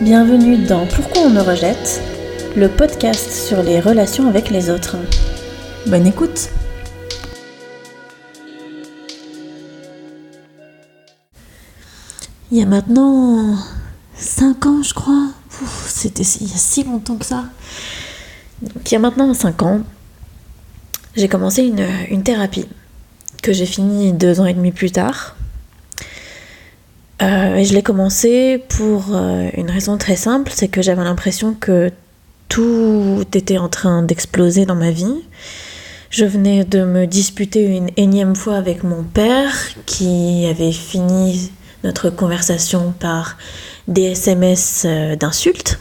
Bienvenue dans Pourquoi on me rejette, le podcast sur les relations avec les autres. Bonne écoute. Il y a maintenant 5 ans, je crois. C'était il y a si longtemps que ça. Donc, il y a maintenant 5 ans, j'ai commencé une thérapie que j'ai finie 2 ans et demi plus tard. Et je l'ai commencé pour une raison très simple, c'est que j'avais l'impression que tout était en train d'exploser dans ma vie. Je venais de me disputer une énième fois avec mon père qui avait fini notre conversation par des SMS d'insultes.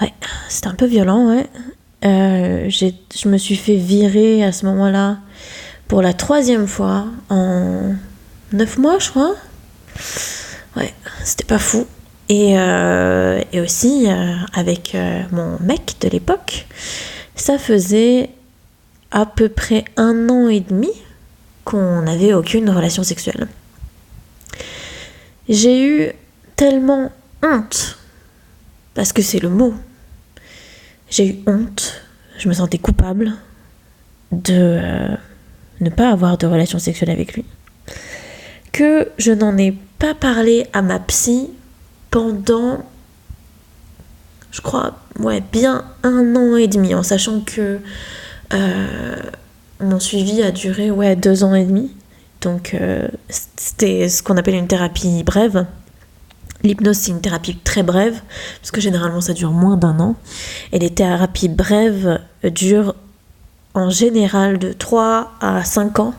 Ouais, c'était un peu violent, ouais. Je me suis fait virer à ce moment-là pour la 3e fois en 9 mois, je crois. Ouais, c'était pas fou. Et aussi, avec mon mec de l'époque, ça faisait à peu près 1 an et demi qu'on n'avait aucune relation sexuelle. J'ai eu tellement honte, parce que c'est le mot. J'ai eu honte, je me sentais coupable de ne pas avoir de relation sexuelle avec lui, que je n'en ai pas parlé à ma psy pendant, je crois, bien 1 an et demi, en sachant que mon suivi a duré 2 ans et demi. Donc c'était ce qu'on appelle une thérapie brève. L'hypnose, c'est une thérapie très brève, parce que généralement ça dure moins d'1 an. Et les thérapies brèves durent en général de 3 à 5 ans.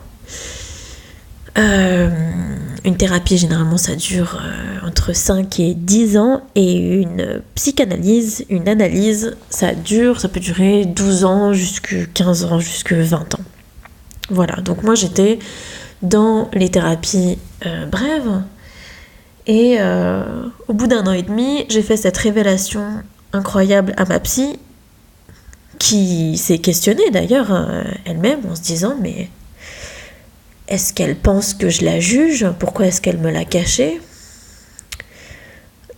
Une thérapie, généralement, ça dure entre 5 et 10 ans. Et une psychanalyse, une analyse, ça peut durer 12 ans, jusqu'à 15 ans, jusqu'à 20 ans. Voilà, donc moi j'étais dans les thérapies brèves. Et au bout d'1 an et demi, j'ai fait cette révélation incroyable à ma psy, qui s'est questionnée d'ailleurs elle-même en se disant « Mais est-ce qu'elle pense que je la juge ? Pourquoi est-ce qu'elle me l'a caché ?»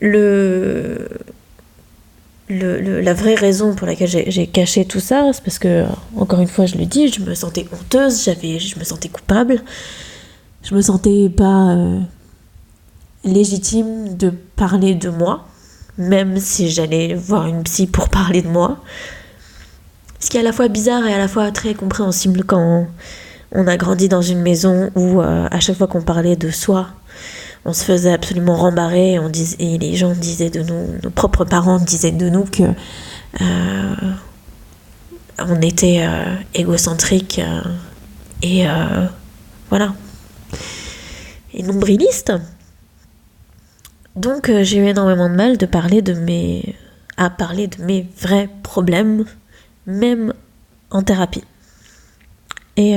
La vraie raison pour laquelle j'ai caché tout ça, c'est parce que, encore une fois, je le dis, je me sentais honteuse, je me sentais coupable, je me sentais pas légitime de parler de moi, même si j'allais voir une psy pour parler de moi. Ce qui est à la fois bizarre et à la fois très compréhensible quand on a grandi dans une maison où à chaque fois qu'on parlait de soi, on se faisait absolument rembarrer et les gens disaient de nous, nos propres parents disaient de nous que on était égocentrique et voilà, et nombriliste. Donc j'ai eu énormément de mal à parler de mes vrais problèmes, même en thérapie. Et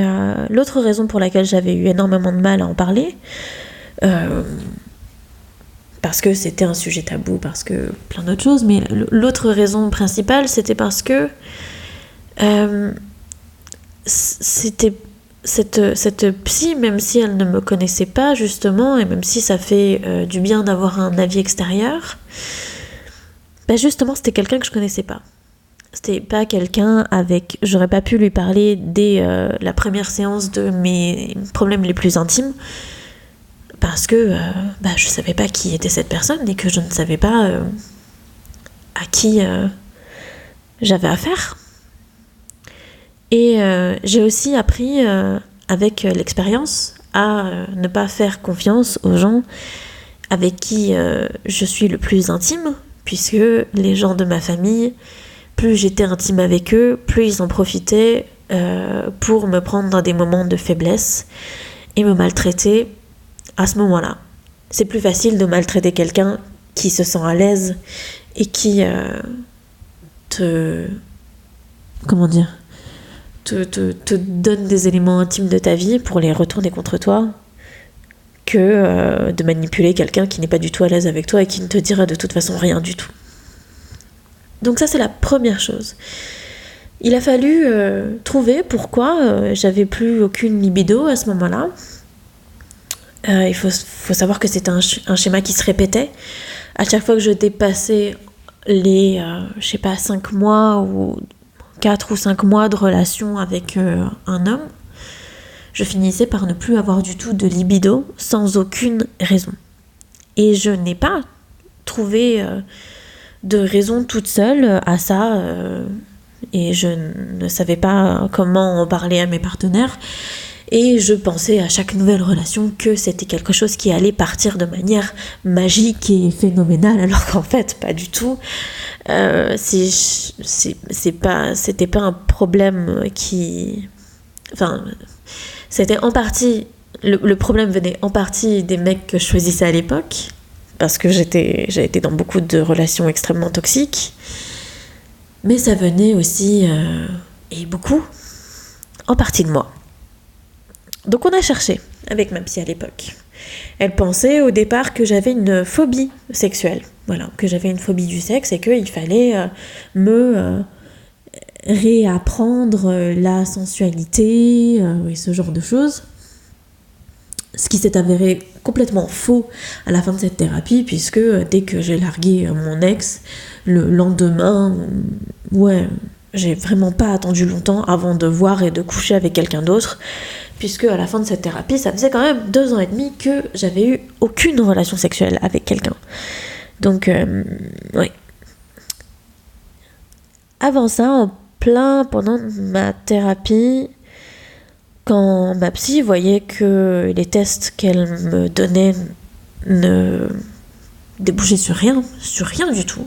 l'autre raison pour laquelle j'avais eu énormément de mal à en parler, parce que c'était un sujet tabou, parce que plein d'autres choses, mais l'autre raison principale, c'était parce que c'était cette psy, même si elle ne me connaissait pas justement, et même si ça fait du bien d'avoir un avis extérieur, justement c'était quelqu'un que je connaissais pas. C'était pas quelqu'un avec... J'aurais pas pu lui parler dès la première séance de mes problèmes les plus intimes, parce que je savais pas qui était cette personne et que je ne savais pas à qui j'avais affaire. Et j'ai aussi appris avec l'expérience à ne pas faire confiance aux gens avec qui je suis le plus intime, puisque les gens de ma famille, plus j'étais intime avec eux, plus ils en profitaient pour me prendre dans des moments de faiblesse et me maltraiter à ce moment-là. C'est plus facile de maltraiter quelqu'un qui se sent à l'aise et qui te donne des éléments intimes de ta vie pour les retourner contre toi, que de manipuler quelqu'un qui n'est pas du tout à l'aise avec toi et qui ne te dira de toute façon rien du tout. Donc ça, c'est la première chose. Il a fallu trouver pourquoi j'avais plus aucune libido à ce moment-là. faut savoir que c'était un schéma qui se répétait. À chaque fois que je dépassais les, 5 mois ou 4 ou 5 mois de relation avec un homme, je finissais par ne plus avoir du tout de libido sans aucune raison. Et je n'ai pas trouvé de raison toute seule à ça, et je ne savais pas comment en parler à mes partenaires. Et je pensais à chaque nouvelle relation que c'était quelque chose qui allait partir de manière magique et phénoménale, alors qu'en fait, pas du tout. C'était pas un problème qui... Enfin, c'était en partie... Le problème venait en partie des mecs que je choisissais à l'époque, parce que j'ai été dans beaucoup de relations extrêmement toxiques. Mais ça venait aussi, et beaucoup, en partie de moi. Donc on a cherché avec ma psy à l'époque. Elle pensait au départ que j'avais une phobie sexuelle. Voilà, que j'avais une phobie du sexe et qu'il fallait me réapprendre la sensualité et ce genre de choses. Ce qui s'est avéré complètement faux à la fin de cette thérapie, puisque dès que j'ai largué mon ex, le lendemain, j'ai vraiment pas attendu longtemps avant de voir et de coucher avec quelqu'un d'autre, puisque à la fin de cette thérapie, ça faisait quand même 2 ans et demi que j'avais eu aucune relation sexuelle avec quelqu'un. Donc, ouais. Avant ça, pendant ma thérapie, quand ma psy voyait que les tests qu'elle me donnait ne débouchaient sur rien du tout,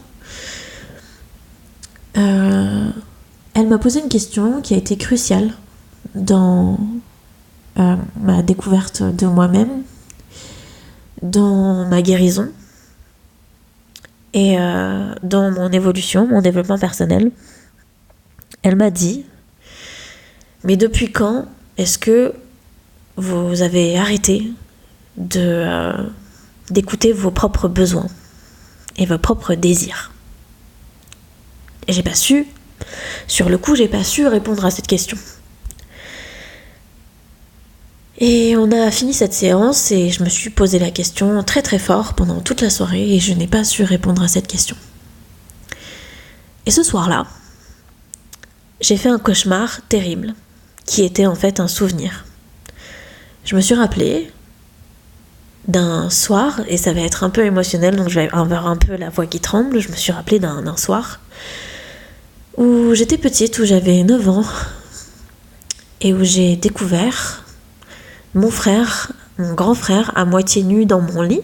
elle m'a posé une question qui a été cruciale dans ma découverte de moi-même, dans ma guérison et dans mon évolution, mon développement personnel. Elle m'a dit: mais depuis quand est-ce que vous avez arrêté d'écouter vos propres besoins et vos propres désirs? Et sur le coup, j'ai pas su répondre à cette question. Et on a fini cette séance et je me suis posé la question très très fort pendant toute la soirée et je n'ai pas su répondre à cette question. Et ce soir-là, j'ai fait un cauchemar terrible qui était en fait un souvenir. Je me suis rappelée d'un soir, et ça va être un peu émotionnel, donc je vais avoir un peu la voix qui tremble. Je me suis rappelée d'un soir où j'étais petite, où j'avais 9 ans, et où j'ai découvert mon grand frère, à moitié nu dans mon lit,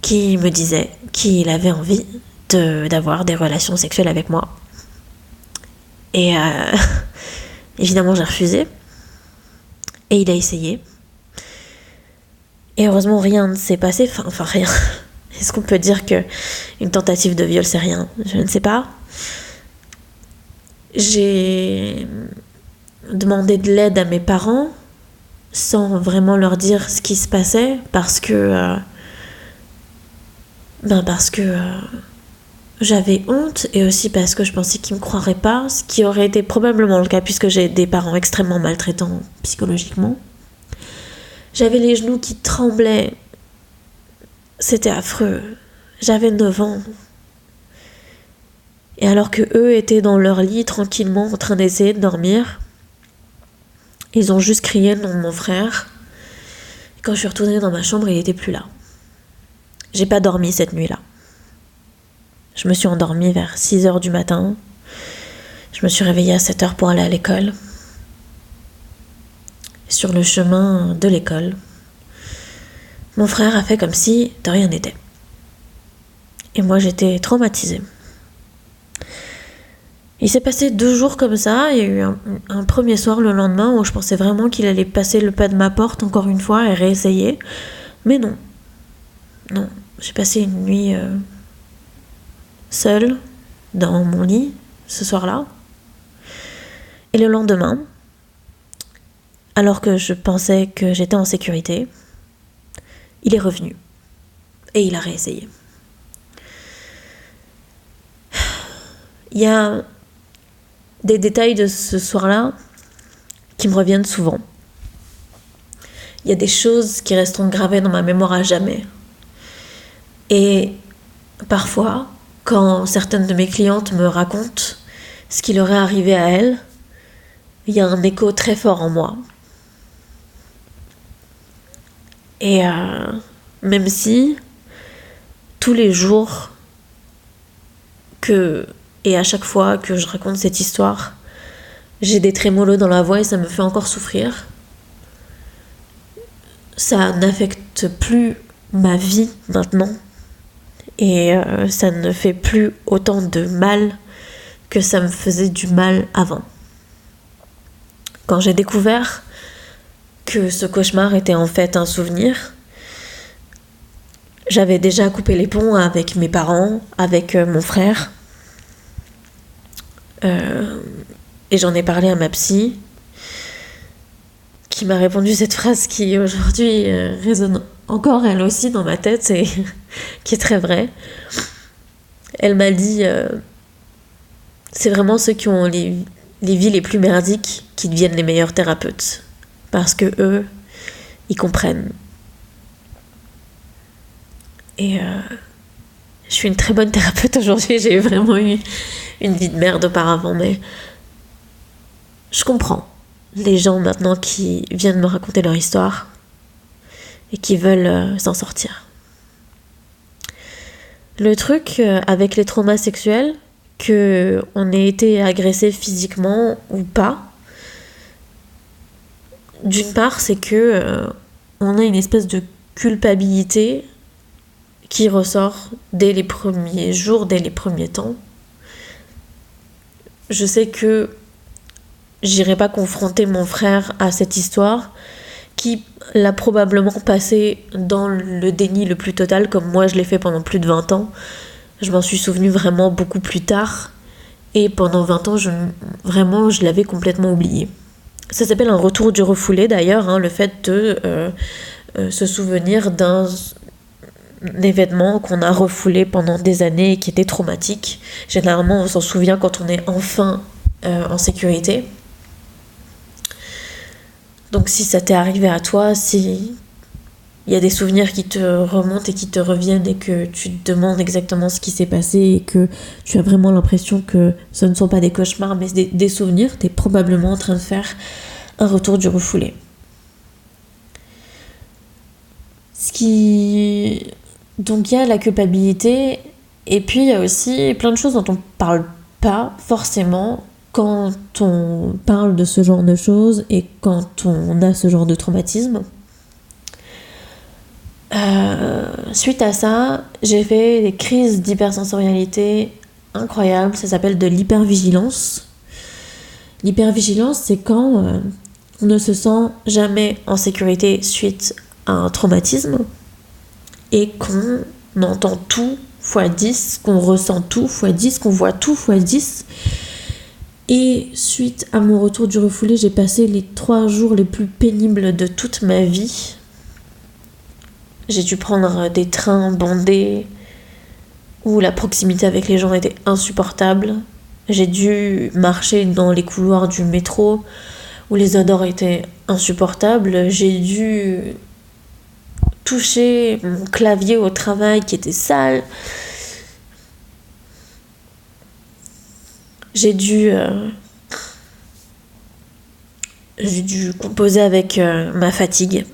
qui me disait qu'il avait envie d'avoir des relations sexuelles avec moi. Et évidemment, j'ai refusé. Et il a essayé. Et heureusement, rien ne s'est passé. Enfin, rien. Est-ce qu'on peut dire qu'une tentative de viol, c'est rien? Je ne sais pas. J'ai demandé de l'aide à mes parents sans vraiment leur dire ce qui se passait parce que j'avais honte et aussi parce que je pensais qu'ils me croiraient pas, ce qui aurait été probablement le cas puisque j'ai des parents extrêmement maltraitants psychologiquement. J'avais les genoux qui tremblaient. C'était affreux. J'avais 9 ans. Et alors que eux étaient dans leur lit tranquillement en train d'essayer de dormir, ils ont juste crié le nom de mon frère. Et quand je suis retournée dans ma chambre, il était plus là. J'ai pas dormi cette nuit-là. Je me suis endormie vers 6h du matin. Je me suis réveillée à 7h pour aller à l'école. Sur le chemin de l'école, mon frère a fait comme si de rien n'était. Et moi, j'étais traumatisée. Il s'est passé 2 jours comme ça. Il y a eu un premier soir le lendemain où je pensais vraiment qu'il allait passer le pas de ma porte encore une fois et réessayer. Mais non. Non. J'ai passé une nuit seule dans mon lit ce soir-là. Et le lendemain, alors que je pensais que j'étais en sécurité, il est revenu. Et il a réessayé. Il y a des détails de ce soir-là qui me reviennent souvent. il y a des choses qui resteront gravées dans ma mémoire à jamais. Et parfois, quand certaines de mes clientes me racontent ce qui leur est arrivé à elles, il y a un écho très fort en moi. Et même si tous les jours et à chaque fois que je raconte cette histoire, j'ai des trémolos dans la voix et ça me fait encore souffrir, ça n'affecte plus ma vie maintenant et ça ne fait plus autant de mal que ça me faisait du mal avant. Quand j'ai découvert que ce cauchemar était en fait un souvenir, j'avais déjà coupé les ponts avec mes parents, avec mon frère. Et j'en ai parlé à ma psy, qui m'a répondu cette phrase qui aujourd'hui résonne encore elle aussi dans ma tête et qui est très vraie. Elle m'a dit c'est vraiment ceux qui ont les vies les plus merdiques qui deviennent les meilleurs thérapeutes. Parce que eux, ils comprennent. Et je suis une très bonne thérapeute aujourd'hui. J'ai vraiment eu une vie de merde auparavant, mais je comprends les gens maintenant qui viennent me raconter leur histoire et qui veulent s'en sortir. Le truc avec les traumas sexuels, qu'on ait été agressé physiquement ou pas, d'une part, c'est que on a une espèce de culpabilité qui ressort dès les premiers jours, dès les premiers temps. Je sais que j'irai pas confronter mon frère à cette histoire qui l'a probablement passé dans le déni le plus total, comme moi je l'ai fait pendant plus de 20 ans. Je m'en suis souvenue vraiment beaucoup plus tard et pendant 20 ans, je l'avais complètement oublié. Ça s'appelle un retour du refoulé d'ailleurs, le fait de se souvenir d'un événement qu'on a refoulé pendant des années et qui était traumatique. Généralement, on s'en souvient quand on est enfin en sécurité. Donc si ça t'est arrivé à toi, si il y a des souvenirs qui te remontent et qui te reviennent et que tu te demandes exactement ce qui s'est passé et que tu as vraiment l'impression que ce ne sont pas des cauchemars mais des souvenirs, t'es probablement en train de faire un retour du refoulé. Donc il y a la culpabilité et puis il y a aussi plein de choses dont on parle pas forcément quand on parle de ce genre de choses et quand on a ce genre de traumatisme. Suite à ça, j'ai fait des crises d'hypersensorialité incroyables. Ça s'appelle de l'hypervigilance. L'hypervigilance, c'est quand on ne se sent jamais en sécurité suite à un traumatisme et qu'on entend tout x10, qu'on ressent tout x10, qu'on voit tout x10. Et suite à mon retour du refoulé, j'ai passé les 3 jours les plus pénibles de toute ma vie. J'ai dû prendre des trains bondés où la proximité avec les gens était insupportable. J'ai dû marcher dans les couloirs du métro où les odeurs étaient insupportables. J'ai dû toucher mon clavier au travail qui était sale. J'ai dû composer avec ma fatigue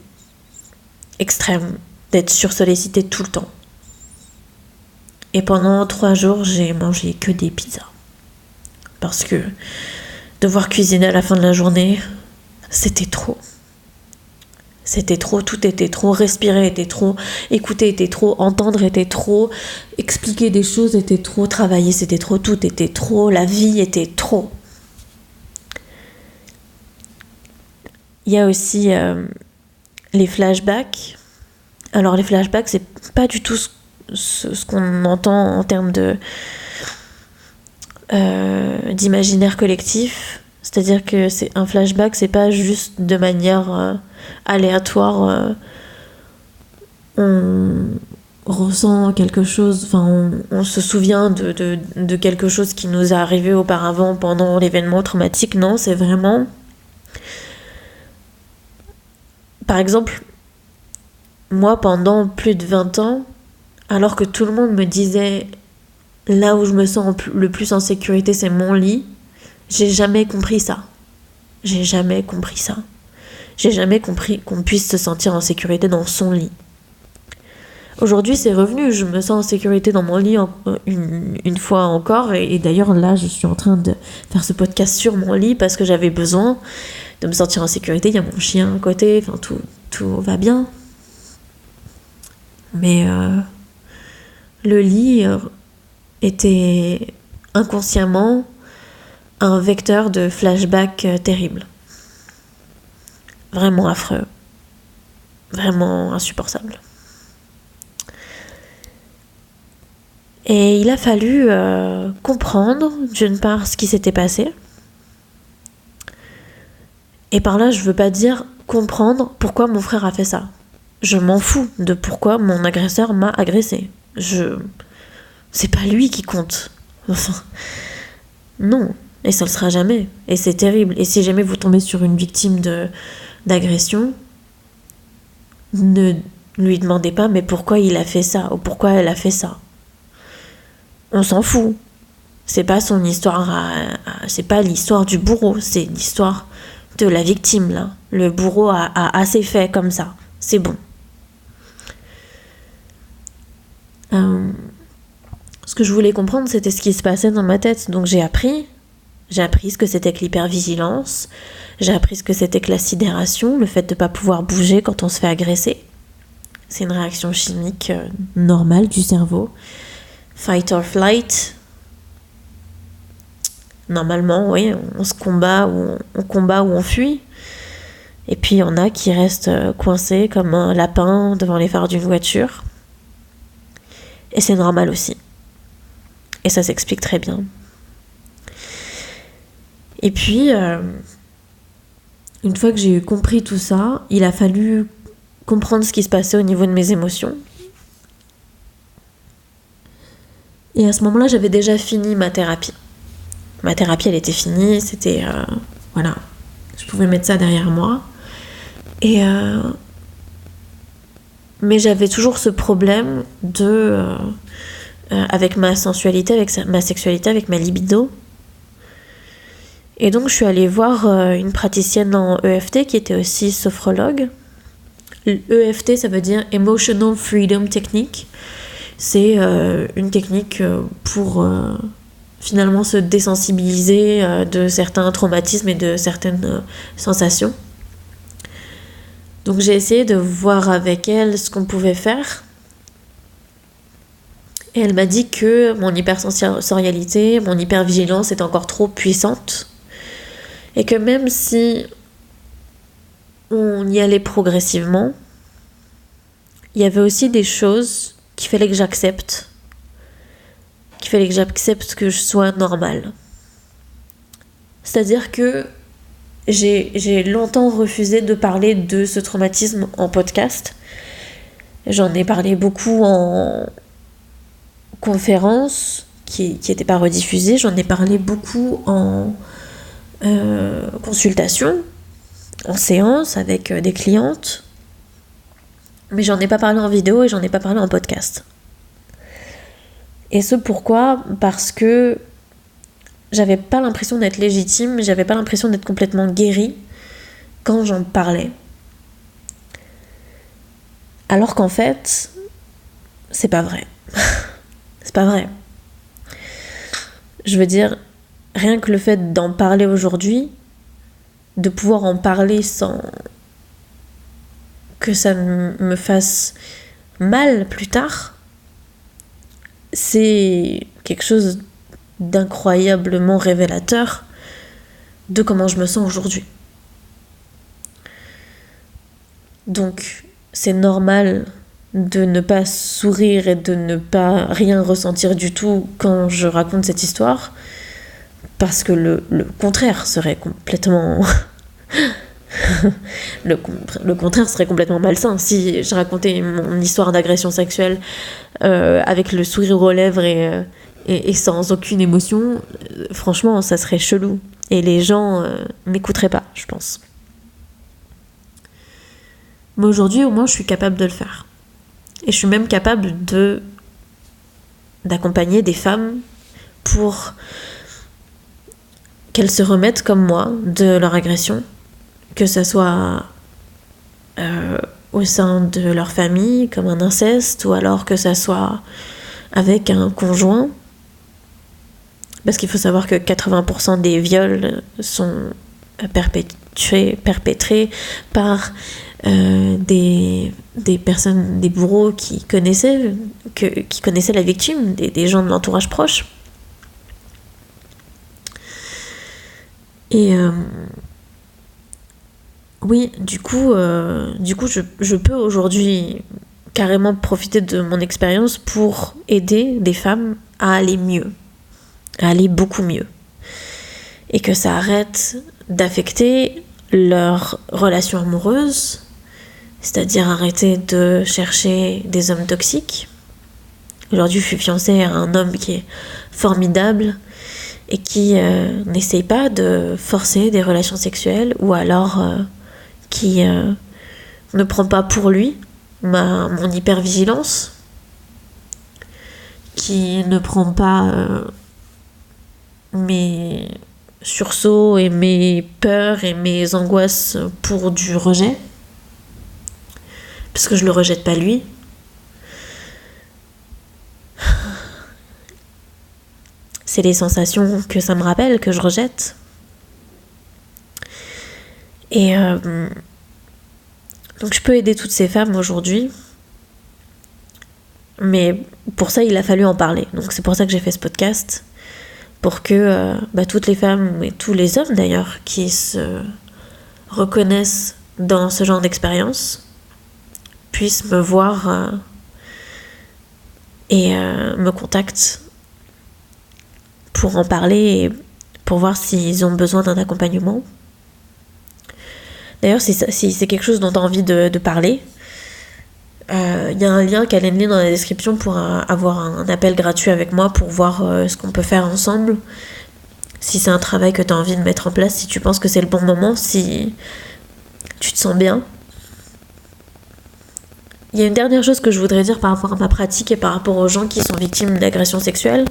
extrême, d'être sursollicitée tout le temps. Et pendant 3 jours, j'ai mangé que des pizzas. Parce que devoir cuisiner à la fin de la journée, c'était trop. C'était trop, tout était trop, respirer était trop, écouter était trop, entendre était trop, expliquer des choses était trop, travailler c'était trop, tout était trop, la vie était trop. Il y a aussi les flashbacks. Alors les flashbacks, c'est pas du tout ce qu'on entend en termes d'imaginaire collectif. C'est-à-dire que c'est un flashback, c'est pas juste de manière aléatoire. On ressent quelque chose, enfin on se souvient de quelque chose qui nous est arrivé auparavant pendant l'événement traumatique. Non, c'est vraiment par exemple, moi, pendant plus de 20 ans, alors que tout le monde me disait là où je me sens le plus en sécurité, c'est mon lit, j'ai jamais compris ça. J'ai jamais compris ça. J'ai jamais compris qu'on puisse se sentir en sécurité dans son lit. Aujourd'hui, c'est revenu. Je me sens en sécurité dans mon lit une fois encore. Et d'ailleurs, là, je suis en train de faire ce podcast sur mon lit parce que j'avais besoin de me sentir en sécurité. Il y a mon chien à côté. Enfin, tout va bien. Mais le lit était inconsciemment un vecteur de flashback terrible. Vraiment affreux. Vraiment insupportable. Et il a fallu comprendre, d'une part, ce qui s'était passé. Et par là, je veux pas dire comprendre pourquoi mon frère a fait ça. Je m'en fous de pourquoi mon agresseur m'a agressé. C'est pas lui qui compte. Enfin, non. Et ça le sera jamais. Et c'est terrible. Et si jamais vous tombez sur une victime d'agression, ne lui demandez pas mais pourquoi il a fait ça ou pourquoi elle a fait ça. On s'en fout. C'est pas son histoire, c'est pas l'histoire du bourreau, c'est l'histoire de la victime là. Le bourreau a assez fait comme ça. C'est bon. Ce que je voulais comprendre, c'était ce qui se passait dans ma tête. Donc j'ai appris ce que c'était que l'hypervigilance. J'ai appris ce que c'était que la sidération, le fait de ne pas pouvoir bouger quand on se fait agresser. C'est une réaction chimique normale du cerveau. Fight or flight. Normalement, oui, on se combat ou on fuit. Et puis il y en a qui restent coincés comme un lapin devant les phares d'une voiture. Et c'est normal aussi. Et ça s'explique très bien. Et puis, une fois que j'ai compris tout ça, il a fallu comprendre ce qui se passait au niveau de mes émotions. Et à ce moment-là, j'avais déjà fini ma thérapie. Ma thérapie, elle était finie, c'était... voilà, je pouvais mettre ça derrière moi. Et... mais j'avais toujours ce problème avec ma sensualité, avec ma sexualité, avec ma libido. Et donc, je suis allée voir une praticienne en EFT qui était aussi sophrologue. EFT, ça veut dire Emotional Freedom Technique. C'est une technique pour finalement se désensibiliser de certains traumatismes et de certaines sensations. Donc j'ai essayé de voir avec elle ce qu'on pouvait faire. Et elle m'a dit que mon hypersensorialité, mon hypervigilance est encore trop puissante. Et que même si on y allait progressivement, il y avait aussi des choses qu'il fallait que j'accepte. Qu'il fallait que j'accepte que je sois normale. C'est-à-dire que j'ai longtemps refusé de parler de ce traumatisme en podcast. J'en ai parlé beaucoup en conférences qui n'étaient pas rediffusées. J'en ai parlé beaucoup en consultation, en séance avec des clientes. Mais j'en ai pas parlé en vidéo et j'en ai pas parlé en podcast. Et ce pourquoi ? Parce que j'avais pas l'impression d'être légitime, j'avais pas l'impression d'être complètement guérie quand j'en parlais. Alors qu'en fait, c'est pas vrai. C'est pas vrai. Je veux dire, rien que le fait d'en parler aujourd'hui, de pouvoir en parler sans que ça me fasse mal plus tard, c'est quelque chose d'incroyablement révélateur de comment je me sens aujourd'hui. Donc, c'est normal de ne pas sourire et de ne pas rien ressentir du tout quand je raconte cette histoire, parce que le contraire serait complètement... le contraire serait complètement malsain. Si je racontais mon histoire d'agression sexuelle avec le sourire aux lèvres et sans aucune émotion, franchement, ça serait chelou. Et les gens m'écouteraient pas, je pense. Mais aujourd'hui, au moins, je suis capable de le faire. Et je suis même capable d'accompagner des femmes pour qu'elles se remettent comme moi de leur agression, que ça soit au sein de leur famille, comme un inceste, ou alors que ça soit avec un conjoint. Parce qu'il faut savoir que 80% des viols sont perpétrés par des personnes, des bourreaux qui connaissaient la victime, des gens de l'entourage proche. Et oui, du coup, je peux aujourd'hui carrément profiter de mon expérience pour aider des femmes à aller mieux, à aller beaucoup mieux. Et que ça arrête d'affecter leur relation amoureuse, c'est-à-dire arrêter de chercher des hommes toxiques. Aujourd'hui, je suis fiancée à un homme qui est formidable et qui n'essaye pas de forcer des relations sexuelles, ou alors qui ne prend pas pour lui mon hypervigilance, qui ne prend pas mes sursauts et mes peurs et mes angoisses pour du rejet, parce que je le rejette pas lui. C'est les sensations que ça me rappelle que je rejette. Et donc je peux aider toutes ces femmes aujourd'hui, mais pour ça il a fallu en parler. Donc c'est pour ça que j'ai fait ce podcast, pour que toutes les femmes, et tous les hommes d'ailleurs, qui se reconnaissent dans ce genre d'expérience, puissent me voir et me contactent pour en parler et pour voir s'ils ont besoin d'un accompagnement. D'ailleurs, si c'est quelque chose dont tu as envie de parler, il y a un lien Calendly dans la description pour avoir un appel gratuit avec moi pour voir ce qu'on peut faire ensemble. Si c'est un travail que tu as envie de mettre en place, si tu penses que c'est le bon moment, si tu te sens bien. Il y a une dernière chose que je voudrais dire par rapport à ma pratique et par rapport aux gens qui sont victimes d'agressions sexuelles.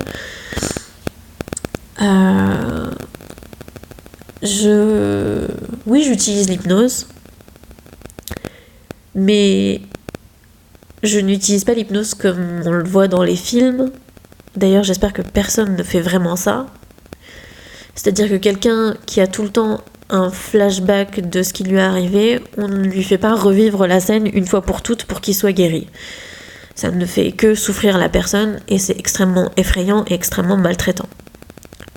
Oui, j'utilise l'hypnose, mais je n'utilise pas l'hypnose comme on le voit dans les films. D'ailleurs, j'espère que personne ne fait vraiment ça. C'est-à-dire que quelqu'un qui a tout le temps un flashback de ce qui lui est arrivé, on ne lui fait pas revivre la scène une fois pour toutes pour qu'il soit guéri. Ça ne fait que souffrir la personne et c'est extrêmement effrayant et extrêmement maltraitant.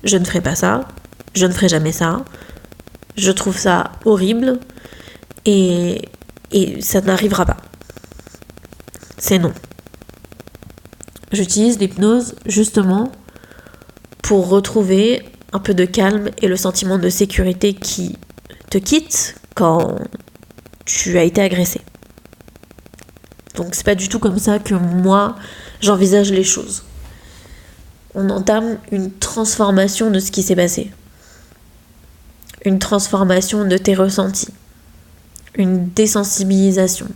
Je ne ferai pas ça, je ne ferai jamais ça, je trouve ça horrible et ça n'arrivera pas. C'est non. J'utilise l'hypnose justement pour retrouver un peu de calme et le sentiment de sécurité qui te quitte quand tu as été agressé. Donc c'est pas du tout comme ça que moi j'envisage les choses. On entame une transformation de ce qui s'est passé. Une transformation de tes ressentis. Une désensibilisation.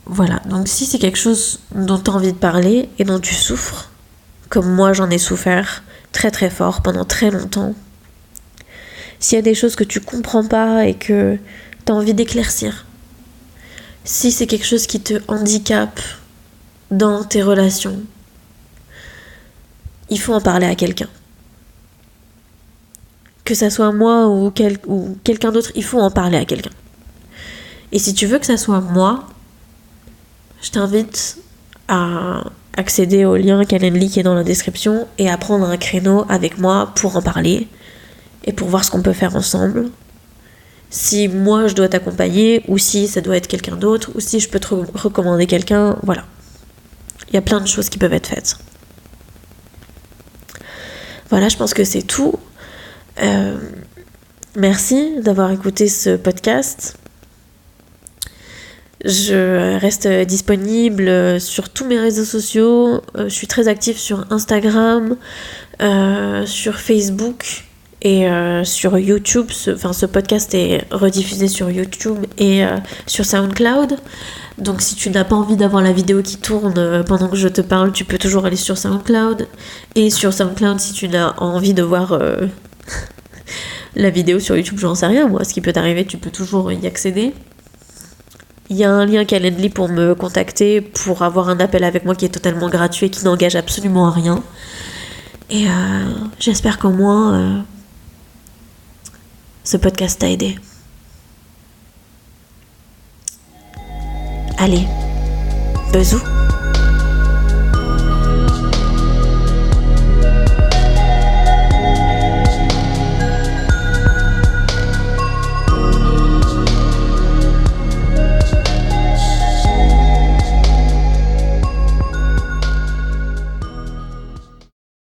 Voilà, donc si c'est quelque chose dont tu as envie de parler et dont tu souffres, comme moi j'en ai souffert très très fort pendant très longtemps, s'il y a des choses que tu comprends pas et que tu as envie d'éclaircir, si c'est quelque chose qui te handicape dans tes relations, il faut en parler à quelqu'un. Que ça soit moi ou quelqu'un d'autre, il faut en parler à quelqu'un. Et si tu veux que ça soit moi, je t'invite à accéder au lien Calendly qui est dans la description et à prendre un créneau avec moi pour en parler et pour voir ce qu'on peut faire ensemble. Si moi je dois t'accompagner ou si ça doit être quelqu'un d'autre ou si je peux te recommander quelqu'un, voilà. Il y a plein de choses qui peuvent être faites. Voilà, je pense que c'est tout. Merci d'avoir écouté ce podcast. Je reste disponible sur tous mes réseaux sociaux. Je suis très active sur Instagram, sur Facebook Et sur YouTube, ce podcast est rediffusé sur YouTube et sur SoundCloud. Donc si tu n'as pas envie d'avoir la vidéo qui tourne pendant que je te parle, tu peux toujours aller sur SoundCloud. Et sur SoundCloud, si tu n'as envie de voir la vidéo sur YouTube, j'en sais rien, moi, ce qui peut t'arriver, tu peux toujours y accéder. Il y a un lien Calendly pour me contacter, pour avoir un appel avec moi qui est totalement gratuit et qui n'engage absolument à rien. Et j'espère qu'au moins ce podcast t'a aidé. Allez, bisous.